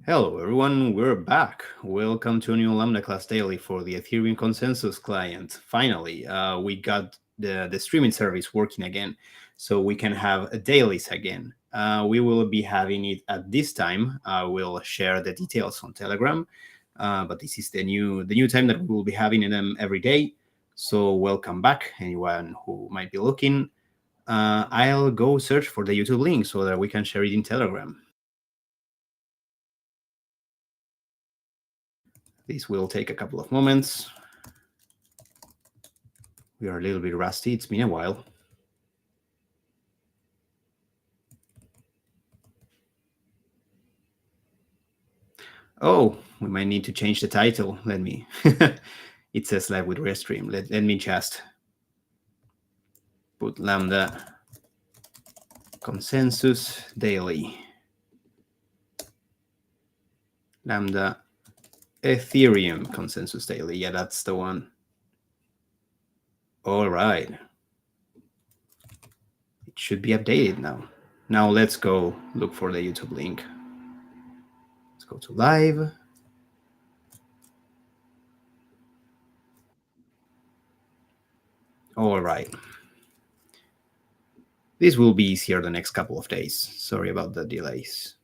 Hello everyone, we're back. Welcome to a new Lambda class daily for the Ethereum consensus client. Finally, we got the streaming service working again, so we can have dailies again. We will be having it at this time. I will share the details on Telegram, but this is the new time that we will be having them every day. So welcome back, anyone who might be looking. I'll go search for the YouTube link so that we can share it in Telegram. This will take a couple of moments. We are a little bit rusty. It's been a while. Oh, we might need to change the title. Let me. It says live with Restream. Let me just put Lambda consensus daily. Lambda Ethereum consensus daily. Yeah, that's the one. All right. It should be updated now. Now let's go look for the YouTube link. Let's go to live. All right. This will be easier the next couple of days. Sorry about the delays.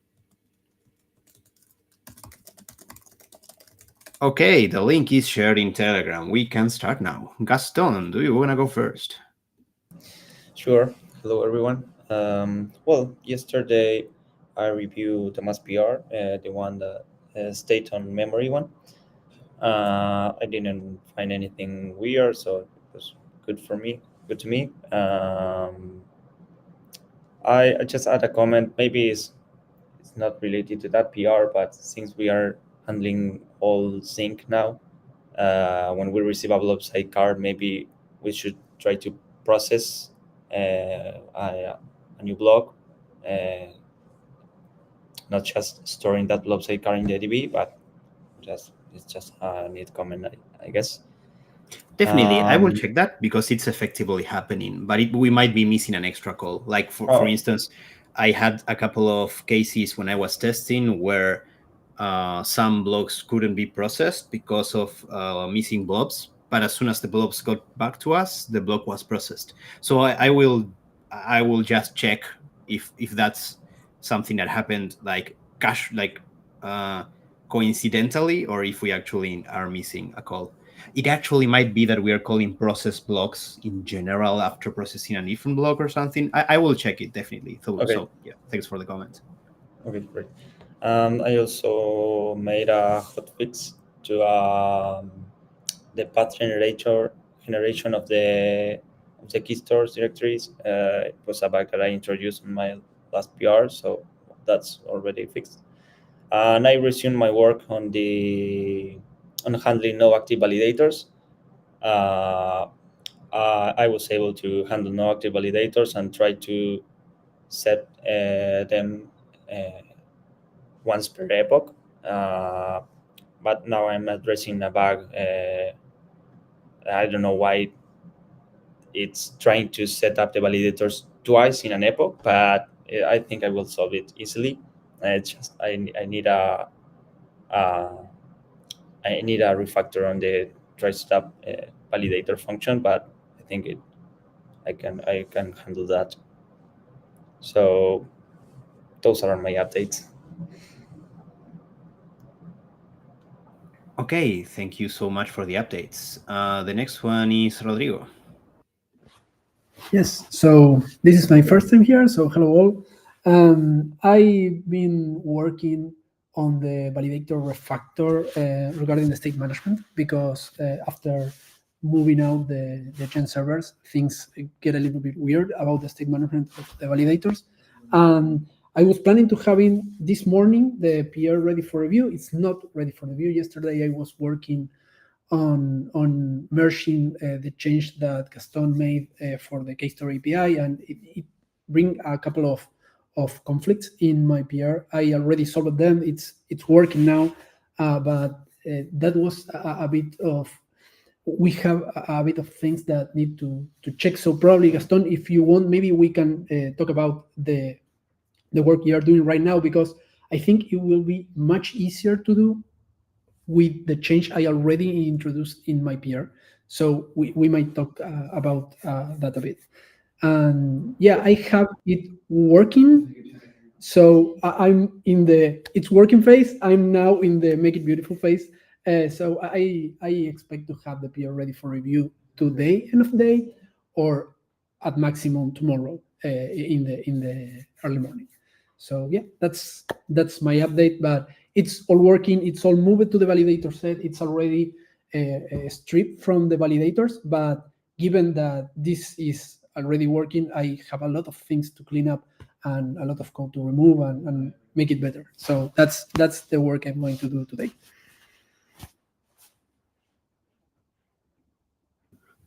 Okay, the link is shared in Telegram. We can start now. Gaston, do you want to go first? Sure. Hello, everyone. Yesterday I reviewed the mass PR, the one that stayed on memory one. I didn't find anything weird, so it was good for me. Good to me. I just add a comment. Maybe it's not related to that PR, but since we are handling all sync now, when we receive a blob sidecar, maybe we should try to process a new block, not just storing that blob sidecar in the DB, but it's just a neat comment, I guess. Definitely, I will check that because it's effectively happening, but we might be missing an extra call. Like for instance, I had a couple of cases when I was testing where some blocks couldn't be processed because of missing blobs, but as soon as the blobs got back to us, the block was processed. So I will just check if that's something that happened like coincidentally, or if we actually are missing a call. It actually might be that we are calling process blocks in general after processing a different block or something. I will check it definitely. So yeah, thanks for the comment. Okay, great. I also made a hotfix to the path generation of the key stores directories. It was a bug that I introduced in my last PR, so that's already fixed. And I resumed my work on handling no active validators. I was able to handle no active validators and try to set them once per epoch. But now I'm addressing a bug. I don't know why it's trying to set up the validators twice in an epoch, but I think I will solve it easily. It's just I need a refactor on the try stop validator function, but I think I can handle that. So those are my updates. Okay, thank you so much for the updates. The next one is Rodrigo. Yes, so this is my first time here, so hello all. I've been working on the validator refactor regarding the state management because after moving out the Gen servers, things get a little bit weird about the state management of the validators. And I was planning to having this morning the PR ready for review. It's not ready for review. Yesterday I was working on merging the change that Gaston made for the KStore API, and it bring a couple of conflicts in my PR. I already solved them. It's working now, but that was a bit of. We have a bit of things that need to check. So probably Gaston, if you want, maybe we can talk about the work you are doing right now, because I think it will be much easier to do with the change I already introduced in my PR. So we might talk about that a bit. And yeah, I have it working. So I'm in the it's working phase. I'm now in the make it beautiful phase. So I expect to have the PR ready for review today, end of the day, or at maximum tomorrow in the early morning. So yeah, that's my update. But it's all working. It's all moved to the validator set. It's already stripped from the validators. But given that this is already working, I have a lot of things to clean up and a lot of code to remove and make it better. So that's the work I'm going to do today.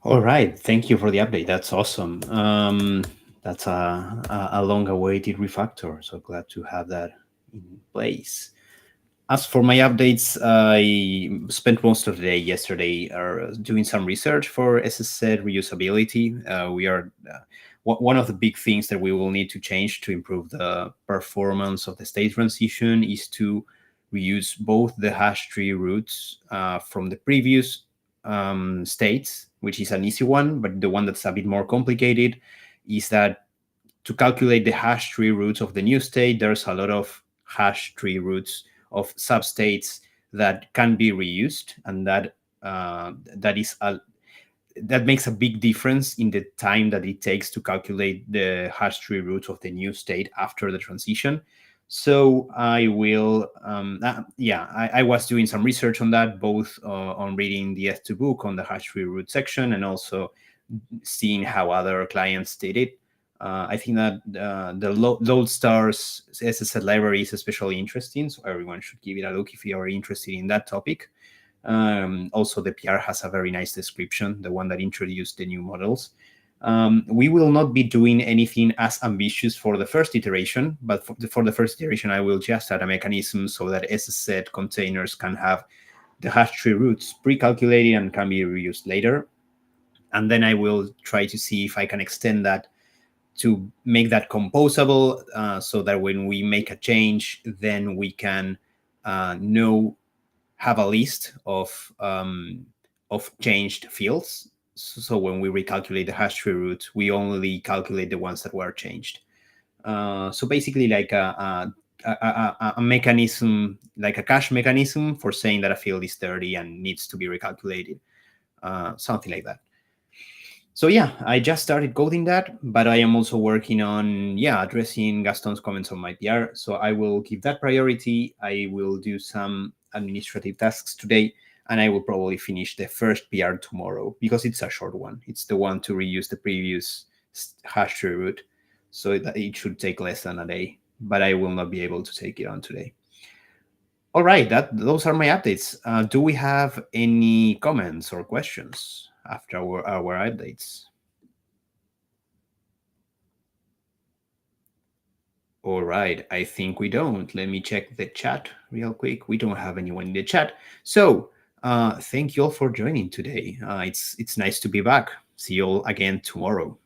All right, thank you for the update. That's awesome. That's a long-awaited refactor. So glad to have that in place. As for my updates, I spent most of the day yesterday doing some research for SSZ reusability. We are one of the big things that we will need to change to improve the performance of the state transition is to reuse both the hash tree roots from the previous states, which is an easy one, but the one that's a bit more complicated is that to calculate the hash tree roots of the new state, there's a lot of hash tree roots of substates that can be reused, and that makes a big difference in the time that it takes to calculate the hash tree roots of the new state after the transition. So I will, I was doing some research on that, both on reading the Eth2 book on the hash tree root section and also seeing how other clients did it. I think that the Lodestar's SSL library is especially interesting, so everyone should give it a look if you are interested in that topic. Also, the PR has a very nice description, the one that introduced the new models. We will not be doing anything as ambitious for the first iteration, but for the first iteration, I will just add a mechanism so that SSZ containers can have the hash tree roots pre-calculated and can be reused later. And then I will try to see if I can extend that to make that composable so that when we make a change, then we can have a list of changed fields. So when we recalculate the hash tree root, we only calculate the ones that were changed. So basically like a mechanism, like a cache mechanism for saying that a field is dirty and needs to be recalculated, something like that. So yeah, I just started coding that, but I am also working on, addressing Gaston's comments on my PR. So I will give that priority. I will do some administrative tasks today, and I will probably finish the first PR tomorrow because it's a short one. It's the one to reuse the previous hash tree root. So it should take less than a day, but I will not be able to take it on today. All right, those are my updates. Do we have any comments or questions after our updates? All right, I think we don't. Let me check the chat real quick. We don't have anyone in the chat. So thank you all for joining today. It's nice to be back. See you all again tomorrow.